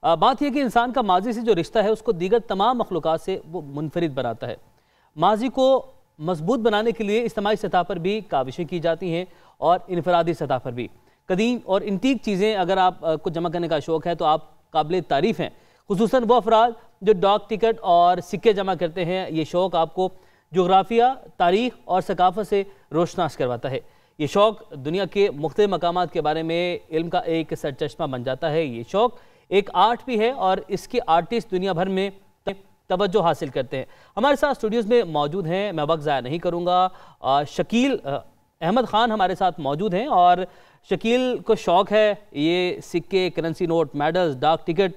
بات یہ کہ انسان کا ماضی سے جو رشتہ ہے اس کو دیگر تمام مخلوقات سے وہ منفرد بناتا ہے۔ ماضی کو مضبوط بنانے کے لیے اجتماعی سطح پر بھی کاوشیں کی جاتی ہیں اور انفرادی سطح پر بھی۔ قدیم اور انٹیک چیزیں اگر آپ کو جمع کرنے کا شوق ہے تو آپ قابل تعریف ہیں، خصوصاً وہ افراد جو ڈاک ٹکٹ اور سکے جمع کرتے ہیں۔ یہ شوق آپ کو جغرافیہ، تاریخ اور ثقافت سے روشناس کرواتا ہے۔ یہ شوق دنیا کے مختلف مقامات کے بارے میں علم کا ایک سرچشمہ بن جاتا ہے۔ یہ شوق ایک آرٹ بھی ہے اور اس کے آرٹسٹ دنیا بھر میں توجہ حاصل کرتے ہیں۔ ہمارے ساتھ اسٹوڈیوز میں موجود ہیں، میں وقت ضائع نہیں کروں گا، شکیل احمد خان ہمارے ساتھ موجود ہیں، اور شکیل کو شوق ہے یہ سکے، کرنسی نوٹ، میڈلز، ڈاک ٹکٹ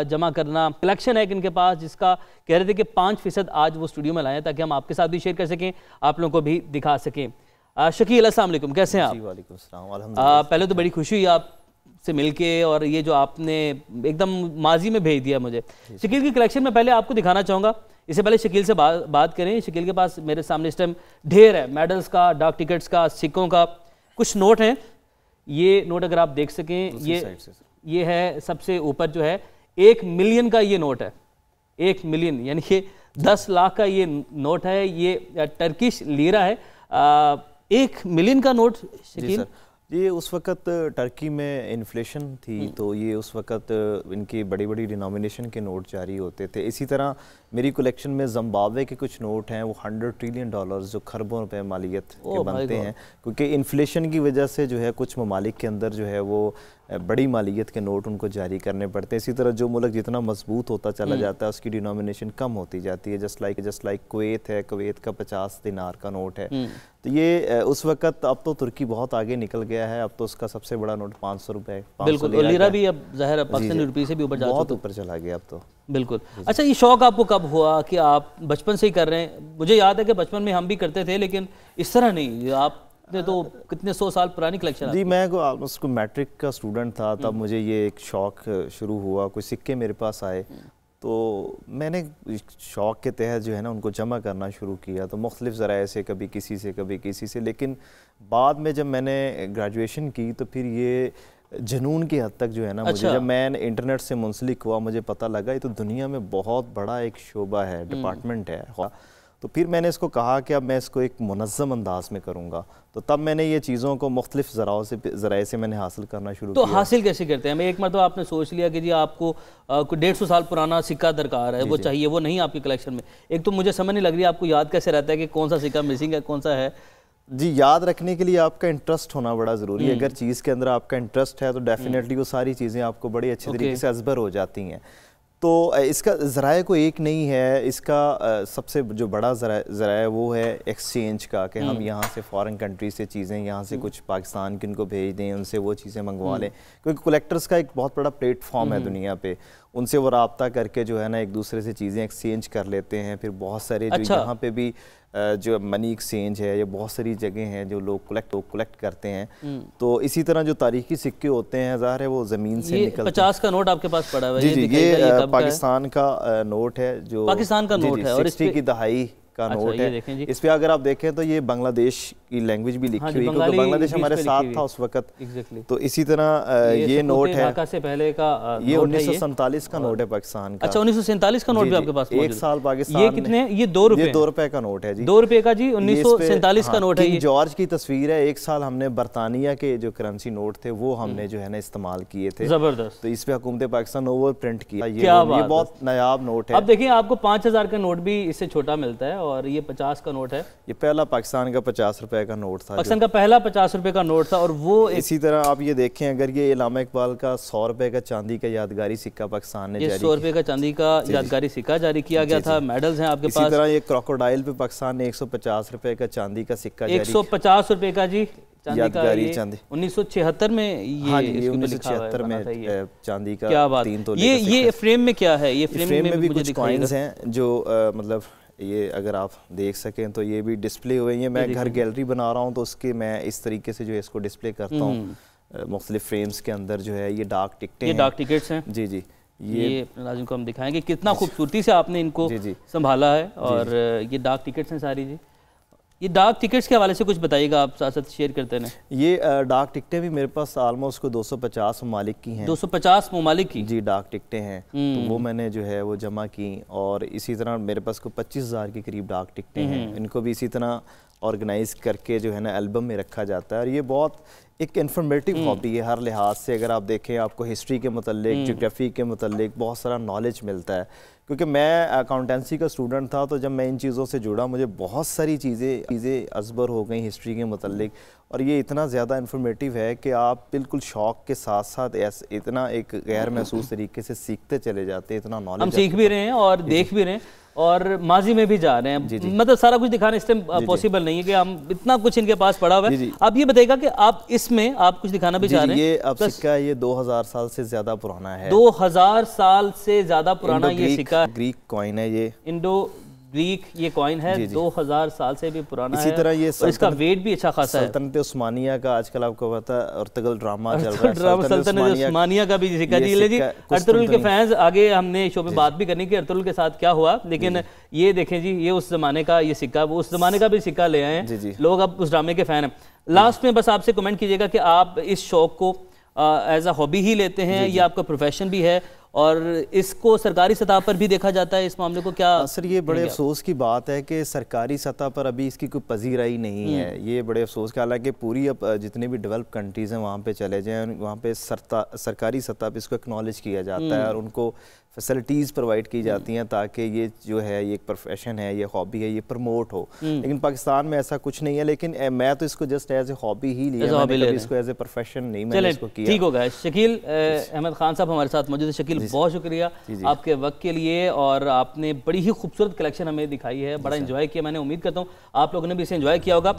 جمع کرنا۔ کلیکشن ہے ان کے پاس جس کا کہہ رہے تھے کہ 5% آج وہ اسٹوڈیو میں لائیں تاکہ ہم آپ کے ساتھ بھی شیئر کر سکیں، آپ لوگوں کو بھی دکھا سکیں۔ شکیل السلام علیکم، کیسے ہیں آپ؟ جی وعلیکم السلام، الحمدللہ۔ پہلے تو بڑی خوشی ہوئی آپ سے مل کے، اور یہ جو آپ نے ایک دم ماضی میں بھیج دیا مجھے۔ شکیل کی کلیکشن میں پہلے آپ کو دکھانا چاہوں گا، اس سے پہلے شکیل سے بات کریں۔ شکیل کے پاس میرے سامنے اس ٹائم ڈھیر ہے، میڈلز کا، ڈاک ٹکٹس کا، سکوں کا، کچھ نوٹ ہیں۔ یہ نوٹ اگر آپ دیکھ سکیں، یہ ہے سب سے اوپر جو ہے 1 ملین کا یہ نوٹ ہے۔ 1 ملین یعنی کہ 10 لاکھ کا یہ نوٹ ہے، یہ ٹرکش لیرہ ہے۔ 1 ملین کا نوٹ شکیل؟ یہ اس وقت ٹرکی میں انفلیشن تھی تو یہ اس وقت ان کی بڑی بڑی ڈینومینیشن کے نوٹ جاری ہوتے تھے۔ اسی طرح میری کلیکشن میں زمبابوے کے کچھ نوٹ ہیں، وہ $100 ٹریلین جو کھربوں روپے مالیت کے بنتے ہیں، کیونکہ انفلیشن کی وجہ سے جو ہے کچھ ممالک کے اندر جو ہے وہ بڑی مالیت کے نوٹ ان کو جاری کرنے پڑتے ہیں۔ اسی طرح جو ملک جتنا مضبوط ہوتا چلا جاتا ہے اس کی ڈینومینیشن کم ہوتی جاتی ہے، جسٹ لائک کویت ہے، کویت کا 50 دینار کا نوٹ ہے۔ تو یہ اس وقت، اب تو ترکی بہت آگے نکل گیا ہے، اب تو اس کا سب سے بڑا نوٹ 500 روپے، بالکل، اور لیرہ بھی اب ظاہر ہے پاکستانی روپی سے بھی اوپر جا چکا، بہت اوپر چلا گیا اب تو۔ بالکل۔ اچھا، یہ شوق آپ کو کب ہوا کہ آپ بچپن سے ہی کر رہے ہیں؟ مجھے یاد ہے کہ بچپن میں ہم بھی کرتے تھے لیکن اس طرح نہیں، آپ نے تو کتنے 100 سال پرانی کلیکشن۔ جی میں اس کو میٹرک کا اسٹوڈنٹ تھا تب مجھے یہ ایک شوق شروع ہوا، کوئی سکے میرے پاس آئے تو میں نے شوق کے تحت جو ہے نا ان کو جمع کرنا شروع کیا، تو مختلف ذرائع سے، کبھی کسی سے کبھی کسی سے، لیکن بعد میں جب میں نے گریجویشن کی تو پھر یہ جنون کی حد تک جو ہے نا مجھے، جب میں انٹرنیٹ سے منسلک ہوا مجھے پتہ لگا یہ تو دنیا میں بہت بڑا ایک شعبہ ہے، ڈپارٹمنٹ ہے، تو پھر میں نے اس کو کہا کہ اب میں اس کو ایک منظم انداز میں کروں گا، تو تب میں نے یہ چیزوں کو مختلف ذرائع سے میں نے حاصل کرنا شروع کیا۔ تو حاصل کیسے کرتے ہیں؟ میں ایک مرتبہ آپ نے سوچ لیا کہ جی آپ کو 150 سال پرانا سکہ درکار ہے، وہ چاہیے، وہ نہیں آپ کی کلیکشن میں، ایک تو مجھے سمجھ نہیں لگ رہی آپ کو یاد کیسے رہتا ہے کہ کون سا سکہ مسنگ ہے، کون سا ہے؟ جی یاد رکھنے کے لیے آپ کا انٹرسٹ ہونا بڑا ضروری ہے۔ اگر چیز کے اندر آپ کا انٹرسٹ ہے تو ڈیفینیٹلی وہ ساری چیزیں آپ کو بڑی اچھی طریقے سے ازبر ہو جاتی ہیں۔ تو اس کا ذرائع کو ایک نہیں ہے، اس کا سب سے جو بڑا ذرائع وہ ہے ایکسچینج کا، کہ ہم یہاں سے فارن کنٹری سے چیزیں، یہاں سے کچھ پاکستان کی ان کو بھیج دیں، ان سے وہ چیزیں منگوا لیں، کیونکہ کلیکٹرز کا ایک بہت بڑا پلیٹ فارم ہے دنیا پہ، ان سے وہ رابطہ کر کے جو ہے نا ایک دوسرے سے چیزیں ایکسچینج کر لیتے ہیں۔ پھر بہت سارے جو یہاں پہ بھی جو منی ایکسچینج ہے، یہ بہت ساری جگہیں ہیں جو لوگ کلیکٹ کرتے ہیں۔ تو اسی طرح جو تاریخی سکے ہوتے ہیں ظاہر ہے وہ زمین سے نکلتے ہیں۔ 50 کا نوٹ آپ کے پاس پڑا ہوا ہے؟ جی جی، یہ پاکستان کا نوٹ ہے، جو پاکستان کا نوٹ ہے، اور 60 کی دہائی کا نوٹ ہے۔ اس پہ اگر آپ دیکھیں تو یہ بنگلہ دیش کی لینگویج بھی لکھی ہوئی، کیونکہ بنگلہ دیش ہمارے ساتھ تھا اس وقت۔ تو اسی طرح یہ نوٹ ہے، یہ 1947 کا نوٹ ہے پاکستان کا۔ اچھا، 1947 کا نوٹ بھی آپ کے پاس موجود ہے؟ ایک سال پاکستان یہ کتنے؟ یہ 2 روپے؟ یہ 2 روپے کا نوٹ ہے جی، 2 روپے کا جی، 1947 کا نوٹ ہے۔ کنگ جارج کی تصویر ہے۔ ایک سال ہم نے برطانیہ کے جو کرنسی نوٹ تھے وہ ہم نے جو ہے نا استعمال کیے تھے، زبردست۔ تو اس پہ حکومت پاکستان اوور پرنٹ کیا، یہ بہت نایاب نوٹ ہے۔ اب دیکھیں آپ کو 5000 کا نوٹ بھی اس سے چھوٹا ملتا ہے، اور یہ 50 کا نوٹ ہے۔ یہ پہلا پاکستان کا 50 روپے کا نوٹ تھا، پاکستان کا پہلا 50 روپے کا نوٹ تھا، اور وہ اسی طرح آپ یہ دیکھیں، اگر یہ علامہ اقبال کا 100 روپے کا چاندی کا یادگاری سکہ پاکستان نے جاری، 100 روپے کا چاندی کا یادگاری سکہ جاری کیا گیا تھا۔ میڈلز ہیں آپ کے پاس۔ اسی طرح یہ کراکوڈائل پہ پاکستان نے 150 روپے کا چاندی کا سکہ جاری، 150 روپے کا جی یادگاری چاندی، 1976 میں یہ 1976 میں چاندی کا 3 تولے۔ یہ فریم میں کیا ہے؟ یہ فریم میں بھی کچھ کوائنز ہیں جو مطلب یہ اگر آپ دیکھ سکیں تو یہ بھی ڈسپلے ہوئے ہیں۔ میں گھر گیلری بنا رہا ہوں تو اس کے میں اس طریقے سے جو ہے اس کو ڈسپلے کرتا ہوں مختلف فریمز کے اندر جو ہے۔ یہ ڈاک ٹکٹیں ہیں، یہ ڈاک ٹکٹس ہیں جی جی، یہ اپنے ناظرین کو ہم دکھائیں گے کتنا خوبصورتی سے آپ نے ان کو سنبھالا ہے، اور یہ ڈاک ٹکٹس ہیں ساری جی۔ یہ ڈاک ٹکٹس کے حوالے سے کچھ بتائیے گا، آپ ساتھ ساتھ شیئر کرتے ہیں۔ یہ ڈاک ٹکٹیں بھی میرے پاس آلموسٹ کو 250 ممالک کی ہیں۔ 250 ممالک کی جی ڈاک ٹکٹیں ہیں، تو وہ میں نے جو ہے وہ جمع کی، اور اسی طرح میرے پاس کو 25,000 کے قریب ڈاک ٹکٹیں ہیں، ان کو بھی اسی طرح آرگنائز کر کے جو ہے نا البم میں رکھا جاتا ہے۔ اور یہ بہت ایک انفارمیٹیو ہابی ہے ہر لحاظ سے، اگر آپ دیکھیں آپ کو ہسٹری کے متعلق، جغرافی کے متعلق بہت سارا نالج ملتا ہے، کیونکہ میں اکاؤنٹنسی کا اسٹوڈنٹ تھا، تو جب میں ان چیزوں سے جڑا مجھے بہت ساری چیزیں ازبر ہو گئیں ہسٹری کے متعلق، اور یہ اتنا زیادہ انفارمیٹیو ہے کہ آپ بالکل شوق کے ساتھ ساتھ اتنا ایک غیر محسوس طریقے سے سیکھتے چلے جاتے ہیں، اتنا نالج ہم سیکھ بھی رہے ہیں اور دیکھ بھی رہے ہیں، اور ماضی میں بھی جا رہے ہیں، مطلب سارا کچھ دکھانا اس ٹائم پاسبل نہیں ہے کہ ہم اتنا کچھ ان کے پاس پڑا ہوا ہے۔ آپ یہ بتائیے گا کہ آپ اس میں آپ کچھ دکھانا بھی چاہ رہے ہیں؟ یہ اب سکہ یہ 2000 سال سے زیادہ پرانا ہے، 2000 سال سے زیادہ پرانا یہ سکہ، گریک کوائن ہے، یہ انڈو گریک یہ کوائن ہے، 2000 سال سے بھی پرانا ہے، اسی طرح یہ اور اس کا ویٹ بھی اچھا خاصا ہے۔ سلطنت عثمانیہ کا آج کل آپ کو پتا ہے ارطغرل ڈرامہ چل رہا ہے، سلطنت عثمانیہ کا بھی سکہ جی ارطغرل کے فینز، آگے ہم نے شو میں بات بھی کرنی کہ ارطغرل کے ساتھ کیا ہوا، لیکن یہ دیکھیں جی یہ اس زمانے کا یہ سکہ، وہ اس زمانے کا بھی سکہ لے آئے ہیں لوگ، اب اس ڈرامے کے فین ہیں۔ لاسٹ میں بس آپ سے کمنٹ کیجئے گا کہ آپ اس شوق کو ایز اے ہابی ہی لیتے ہیں یا آپ کا پروفیشن بھی ہے، اور اس کو سرکاری سطح پر بھی دیکھا جاتا ہے، اس معاملے کو کیا؟ سر یہ بڑے افسوس کی بات ہے کہ سرکاری سطح پر ابھی اس کی کوئی پذیرائی نہیں ہے، یہ بڑے افسوس کا، حالانکہ پوری اب جتنے بھی ڈیولپ کنٹریز ہیں وہاں پہ چلے جائیں، وہاں پہ سرکاری سطح پہ اس کو اکنالج کیا جاتا ہے، اور ان کو فیسلٹیز پرووائڈ کی جاتی ہیں تاکہ یہ جو ہے یہ ایک پروفیشن ہے، یہ ہابی ہے، یہ پروموٹ ہو۔ لیکن پاکستان میں ایسا کچھ نہیں ہے، لیکن میں تو اس کو جسٹ ایز اے ہابی ہی لیا، میں نے کبھی اس کو ایز اے پروفیشن نہیں میں نے اس کو کیا۔ ٹھیک ہو گیا۔ شکیل احمد خان صاحب ہمارے ساتھ موجود ہے۔ شکیل بہت شکریہ آپ کے وقت کے لیے، اور آپ نے بڑی ہی خوبصورت کلیکشن ہمیں دکھائی ہے، بڑا انجوائے کیا، میں نے امید کرتا ہوں آپ لوگوں نے بھی اسے انجوائے کیا ہوگا۔